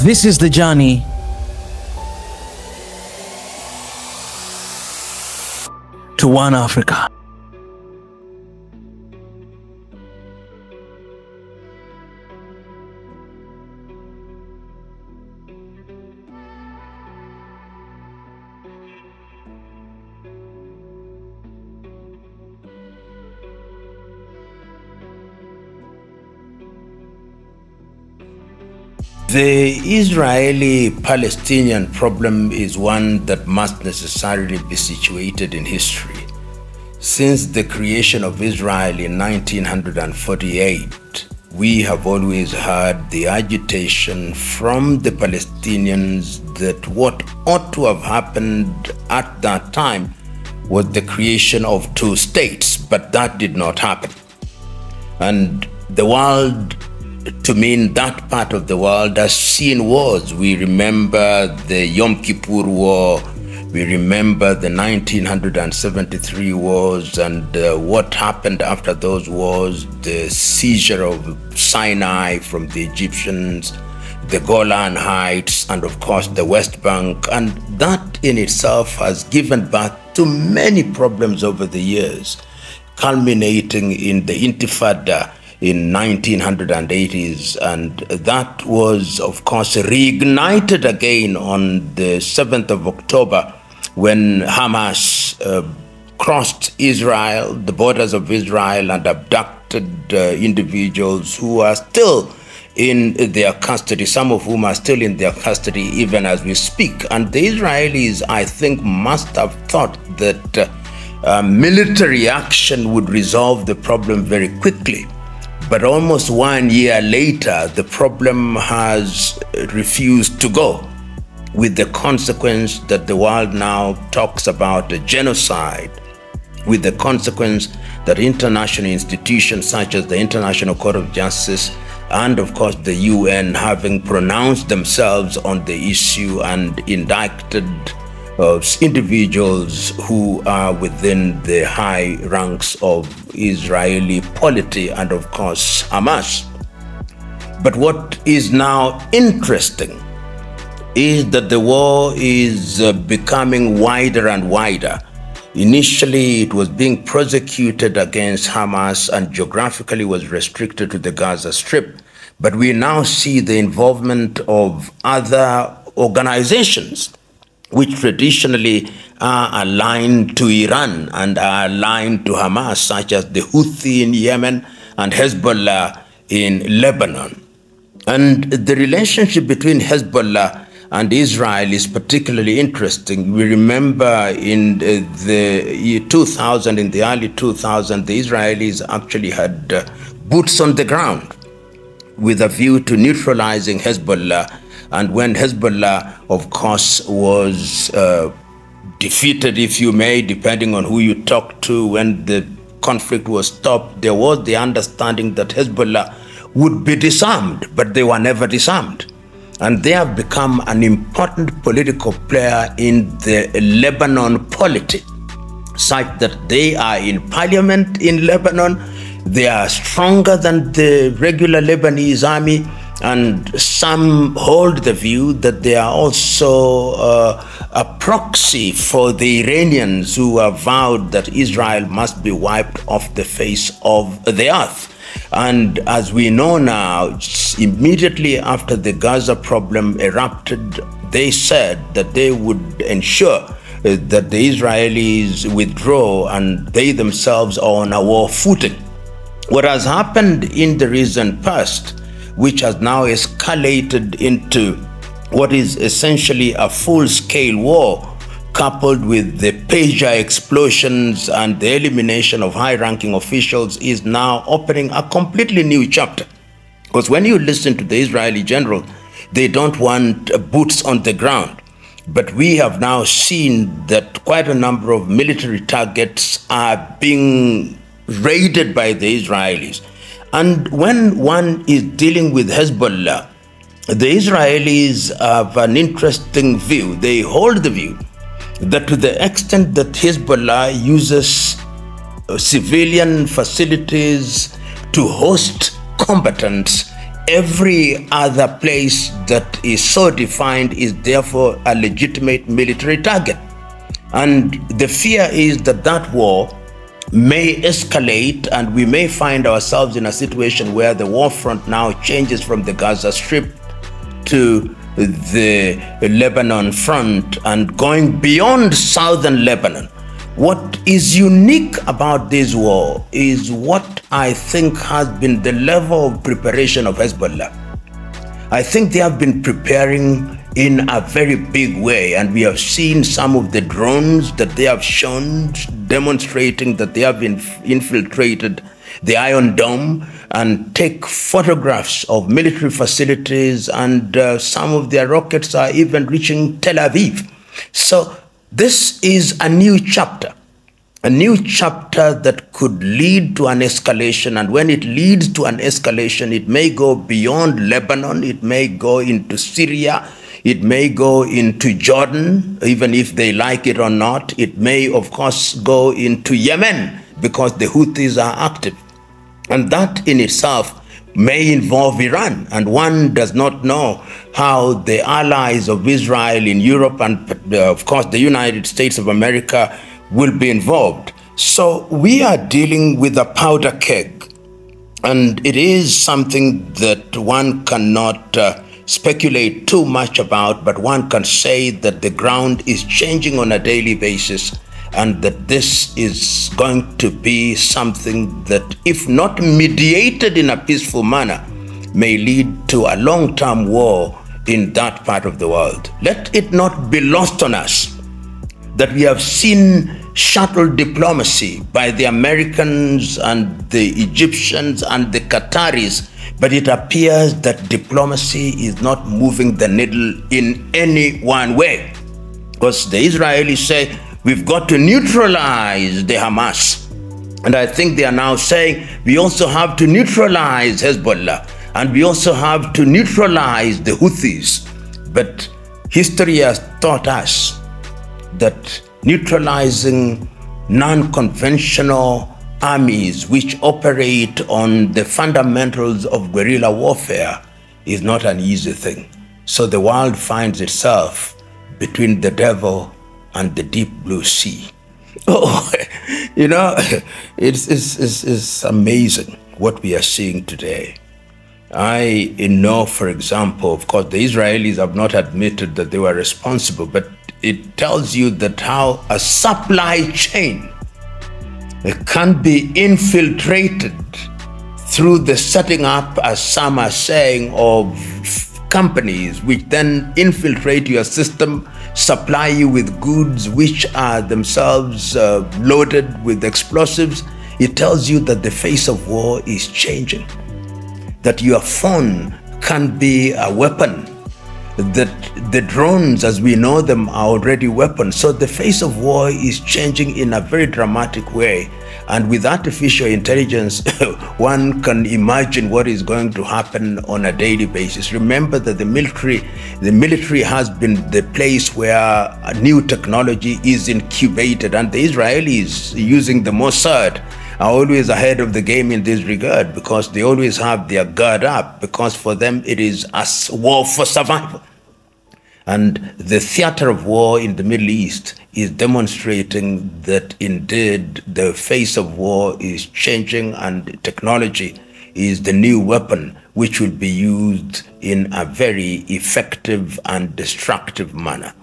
This is the journey to one Africa. The Israeli-Palestinian problem is one that must necessarily be situated in history. Since the creation of Israel in 1948, we have always had the agitation from the Palestinians that what ought to have happened at that time was the creation of two states, but that did not happen. And the world, to mean that part of the world, has seen wars. We remember the Yom Kippur War, we remember the 1973 wars and what happened after those wars, the seizure of Sinai from the Egyptians, the Golan Heights, and of course the West Bank. And that in itself has given birth to many problems over the years, culminating in the Intifada in 1980s, and that was of course reignited again on the 7th of October when Hamas crossed Israel, the borders of Israel, and abducted individuals who are still in their custody, some of whom are still in their custody even as we speak. And the Israelis, I think, must have thought that military action would resolve the problem very quickly. But almost 1 year later, the problem has refused to go, with the consequence that the world now talks about a genocide, with the consequence that international institutions such as the International Court of Justice and of course the UN, having pronounced themselves on the issue and indicted individuals who are within the high ranks of Israeli polity and of course Hamas. But what is now interesting is that the war is becoming wider and wider. Initially, it was being prosecuted against Hamas and geographically was restricted to the Gaza Strip. But we now see the involvement of other organizations which traditionally are aligned to Iran and are aligned to Hamas, such as the Houthi in Yemen and Hezbollah in Lebanon. And the relationship between Hezbollah and Israel is particularly interesting. We remember in the year 2000, in the early 2000s, the Israelis actually had boots on the ground with a view to neutralizing Hezbollah. And when Hezbollah, of course, was defeated, if you may, depending on who you talk to, when the conflict was stopped, there was the understanding that Hezbollah would be disarmed, but they were never disarmed. And they have become an important political player in the Lebanon polity, such that they are in parliament in Lebanon, they are stronger than the regular Lebanese army, and some hold the view that they are also a proxy for the Iranians who have vowed that Israel must be wiped off the face of the earth. And as we know now, immediately after the Gaza problem erupted, they said that they would ensure that the Israelis withdraw and they themselves are on a war footing. What has happened in the recent past, which has now escalated into what is essentially a full-scale war, coupled with the pager explosions and the elimination of high-ranking officials, is now opening a completely new chapter. Because when you listen to the Israeli general, they don't want boots on the ground. But we have now seen that quite a number of military targets are being raided by the Israelis. And when one is dealing with Hezbollah, the Israelis have an interesting view. They hold the view that to the extent that Hezbollah uses civilian facilities to host combatants Every other place that is so defined is therefore a legitimate military target. And the fear is that that war may escalate, and we may find ourselves in a situation where the war front now changes from the Gaza Strip to the Lebanon front and going beyond southern Lebanon. What is unique about this war is what I think has been the level of preparation of Hezbollah. I think they have been preparing in a very big way, and we have seen some of the drones that they have shown demonstrating that they have infiltrated the Iron Dome and take photographs of military facilities, and some of their rockets are even reaching Tel Aviv. So this is a new chapter that could lead to an escalation. And when it leads to an escalation, it may go beyond Lebanon, it may go into Syria, it may go into Jordan, even if they like it or not. It may, of course, go into Yemen because the Houthis are active. And that in itself may involve Iran, and one does not know how the allies of Israel in Europe and, of course, the United States of America will be involved. So we are dealing with a powder keg, and it is something that one cannot speculate too much about, but one can say that the ground is changing on a daily basis, and that this is going to be something that, if not mediated in a peaceful manner, may lead to a long-term war in that part of the world. Let it not be lost on us that we have seen shuttle diplomacy by the Americans and the Egyptians and the Qataris, but it appears that diplomacy is not moving the needle in any one way. Because the Israelis say, we've got to neutralize the Hamas. And I think they are now saying we also have to neutralize Hezbollah, and we also have to neutralize the Houthis. But history has taught us that neutralizing non-conventional armies which operate on the fundamentals of guerrilla warfare is not an easy thing. So the world finds itself between the devil and the deep blue sea. Oh, you know, it's amazing what we are seeing today. I know, for example, of course, the Israelis have not admitted that they were responsible, but it tells you that how a supply chain can be infiltrated through the setting up, as some are saying, of companies which then infiltrate your system, supply you with goods which are themselves loaded with explosives. It tells you that the face of war is changing, that your phone can be a weapon, that the drones as we know them are already weapons. So the face of war is changing in a very dramatic way. And with artificial intelligence, one can imagine what is going to happen on a daily basis. Remember that the military has been the place where new technology is incubated, and the Israelis, using the Mossad, are always ahead of the game in this regard, because they always have their guard up, because for them it is a war for survival. And the theater of war in the Middle East is demonstrating that indeed the face of war is changing, and technology is the new weapon which will be used in a very effective and destructive manner.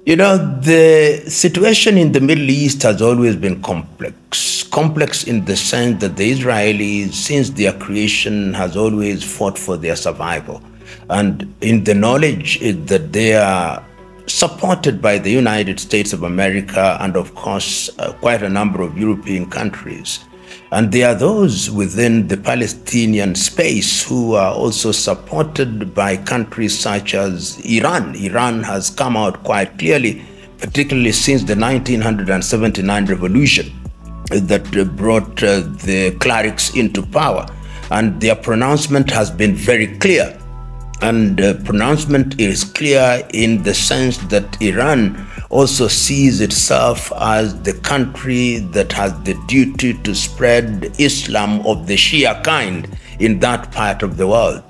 You know, the situation in the Middle East has always been complex. Complex in the sense that the Israelis, since their creation, has always fought for their survival. And in the knowledge that they are supported by the United States of America and, of course, quite a number of European countries. And there are those within the Palestinian space who are also supported by countries such as Iran. Iran has come out quite clearly, particularly since the 1979 revolution that brought the clerics into power. And their pronouncement has been very clear. And pronouncement is clear in the sense that Iran also sees itself as the country that has the duty to spread Islam of the Shia kind in that part of the world.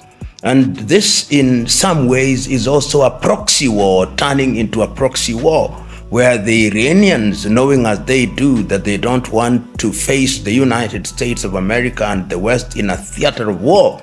And this, in some ways, is also a proxy war turning into a proxy war, where the Iranians, knowing as they do that they don't want to face the United States of America and the West in a theater of war,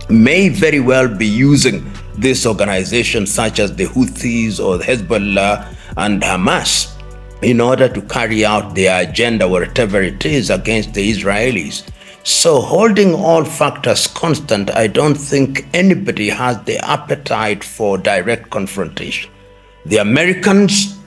may very well be using this organization such as the Houthis or the Hezbollah and Hamas in order to carry out their agenda, whatever it is, against the Israelis. So holding all factors constant, I don't think anybody has the appetite for direct confrontation. The Americans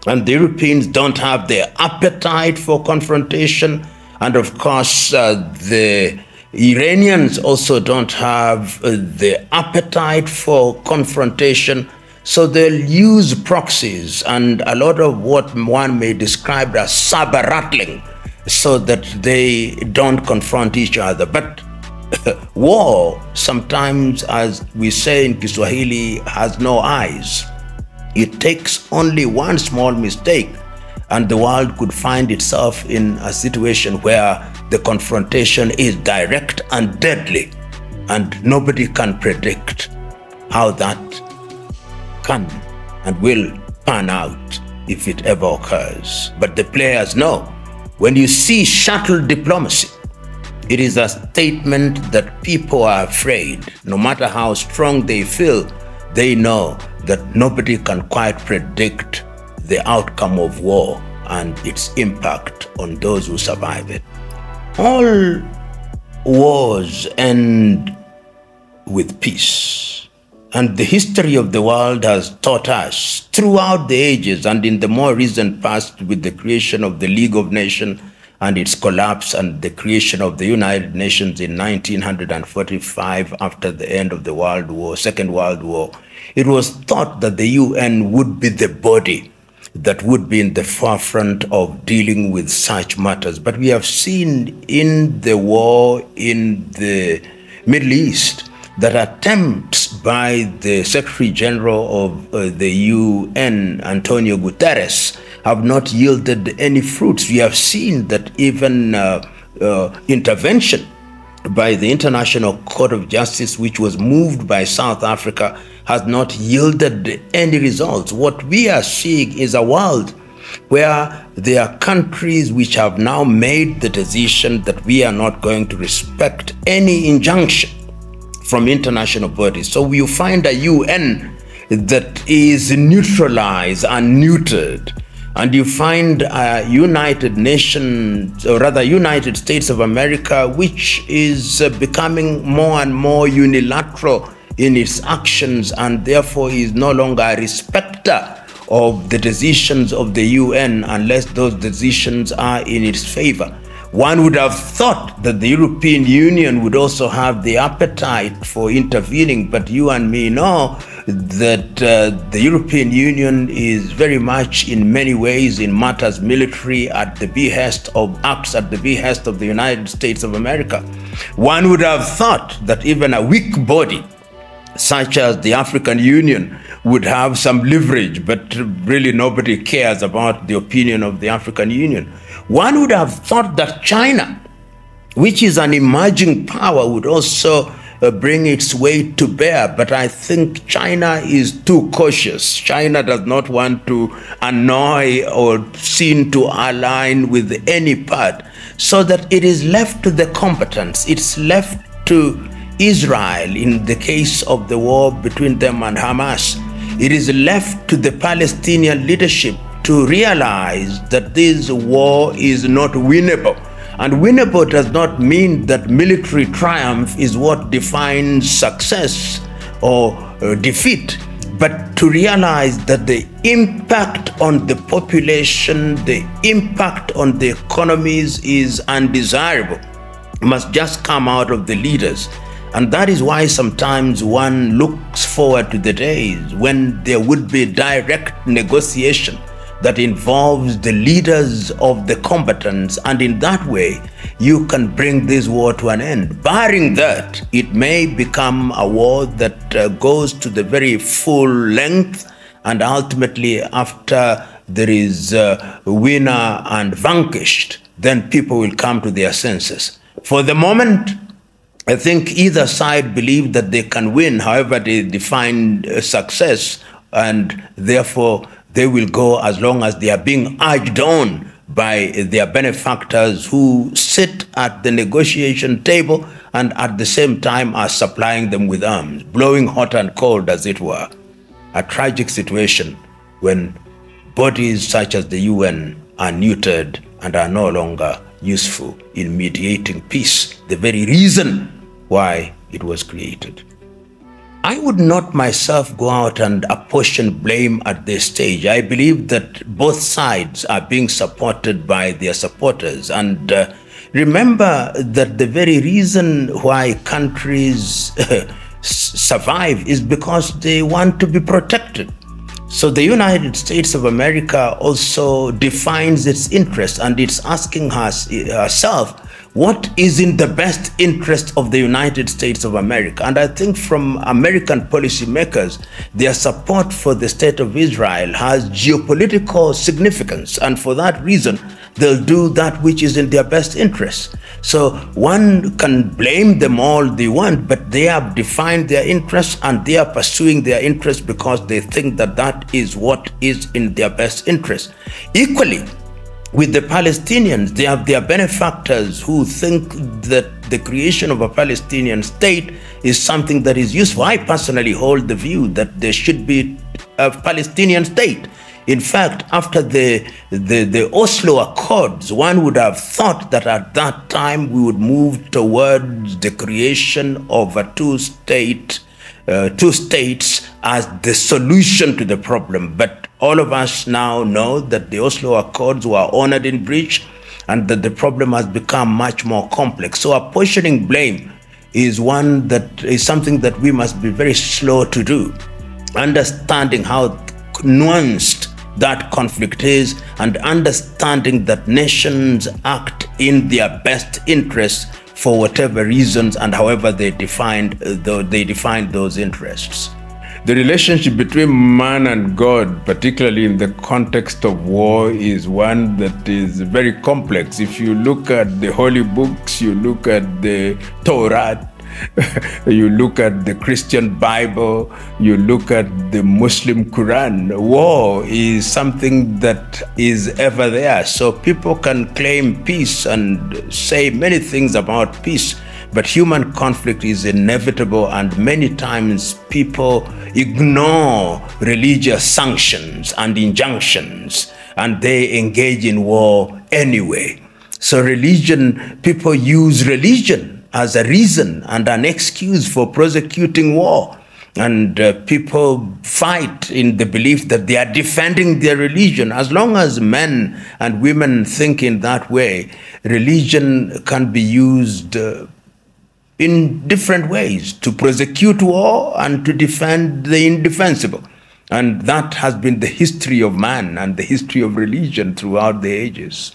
and the Europeans don't have the appetite for confrontation. And of course, the Iranians also don't have the appetite for confrontation. So they'll use proxies and a lot of what one may describe as saber rattling so that they don't confront each other. But war, sometimes, as we say in Kiswahili, has no eyes. It takes only one small mistake and the world could find itself in a situation where the confrontation is direct and deadly, and nobody can predict how that can and will pan out if it ever occurs. But the players know. When you see shuttle diplomacy, it is a statement that people are afraid. No matter how strong they feel, they know that nobody can quite predict the outcome of war and its impact on those who survive it. All wars end with peace. And the history of the world has taught us throughout the ages and in the more recent past, with the creation of the League of Nations and its collapse and the creation of the United Nations in 1945 after the end of the Second World War, it was thought that the UN would be the body that would be in the forefront of dealing with such matters. But we have seen in the war in the Middle East that attempts by the Secretary General of the UN, Antonio Guterres, have not yielded any fruits. We have seen that even intervention by the International Court of Justice, which was moved by South Africa, has not yielded any results. What we are seeing is a world where there are countries which have now made the decision that we are not going to respect any injunction from international bodies. So you find a UN that is neutralized and neutered, and you find a United Nations, or rather United States of America, which is becoming more and more unilateral in its actions and therefore is no longer a respecter of the decisions of the UN unless those decisions are in its favor. One would have thought that the European Union would also have the appetite for intervening, but you and me know that the European Union is very much in many ways in matters military at the behest of the United States of America. One would have thought that even a weak body such as the African Union would have some leverage, but really nobody cares about the opinion of the African Union. One would have thought that China, which is an emerging power, would also bring its weight to bear, but I think China is too cautious. China does not want to annoy or seem to align with any part, so that it is left to the combatants. It's left to Israel in the case of the war between them and Hamas. It is left to the Palestinian leadership to realize that this war is not winnable. And winnable does not mean that military triumph is what defines success or defeat, but to realize that the impact on the population, the impact on the economies is undesirable, must just come out of the leaders. And that is why sometimes one looks forward to the days when there would be direct negotiation that involves the leaders of the combatants, and in that way you can bring this war to an end. Barring that, it may become a war that goes to the very full length, and ultimately after there is winner and vanquished, then people will come to their senses. For the moment, I think either side believe that they can win, however they define success, and therefore they will go as long as they are being urged on by their benefactors who sit at the negotiation table and at the same time are supplying them with arms, blowing hot and cold, as it were. A tragic situation when bodies such as the UN are neutered and are no longer useful in mediating peace, the very reason why it was created. I would not myself go out and apportion blame at this stage. I believe that both sides are being supported by their supporters. And remember that the very reason why countries survive is because they want to be protected. So the United States of America also defines its interests, and it's asking herself, what is in the best interest of the United States of America? And I think from American policymakers, their support for the state of Israel has geopolitical significance. And for that reason, they'll do that which is in their best interest. So one can blame them all they want, but they have defined their interests and they are pursuing their interests because they think that that is what is in their best interest. Equally, with the Palestinians, they have their benefactors who think that the creation of a Palestinian state is something that is useful. I personally hold the view that there should be a Palestinian state. In fact, after the Oslo Accords, one would have thought that at that time we would move towards the creation of a two states as the solution to the problem. But all of us now know that the Oslo Accords were honored in breach and that the problem has become much more complex. So apportioning blame is something that we must be very slow to do. Understanding how nuanced that conflict is and understanding that nations act in their best interests for whatever reasons and however they define those interests. The relationship between man and God, particularly in the context of war, is one that is very complex. If you look at the holy books, you look at the Torah, you look at the Christian Bible, you look at the Muslim Quran, war is something that is ever there. So people can claim peace and say many things about peace, but human conflict is inevitable, and many times people ignore religious sanctions and injunctions, and they engage in war anyway. So people use religion as a reason and an excuse for prosecuting war. And people fight in the belief that they are defending their religion. As long as men and women think in that way, religion can be used in different ways to prosecute war and to defend the indefensible. And that has been the history of man and the history of religion throughout the ages.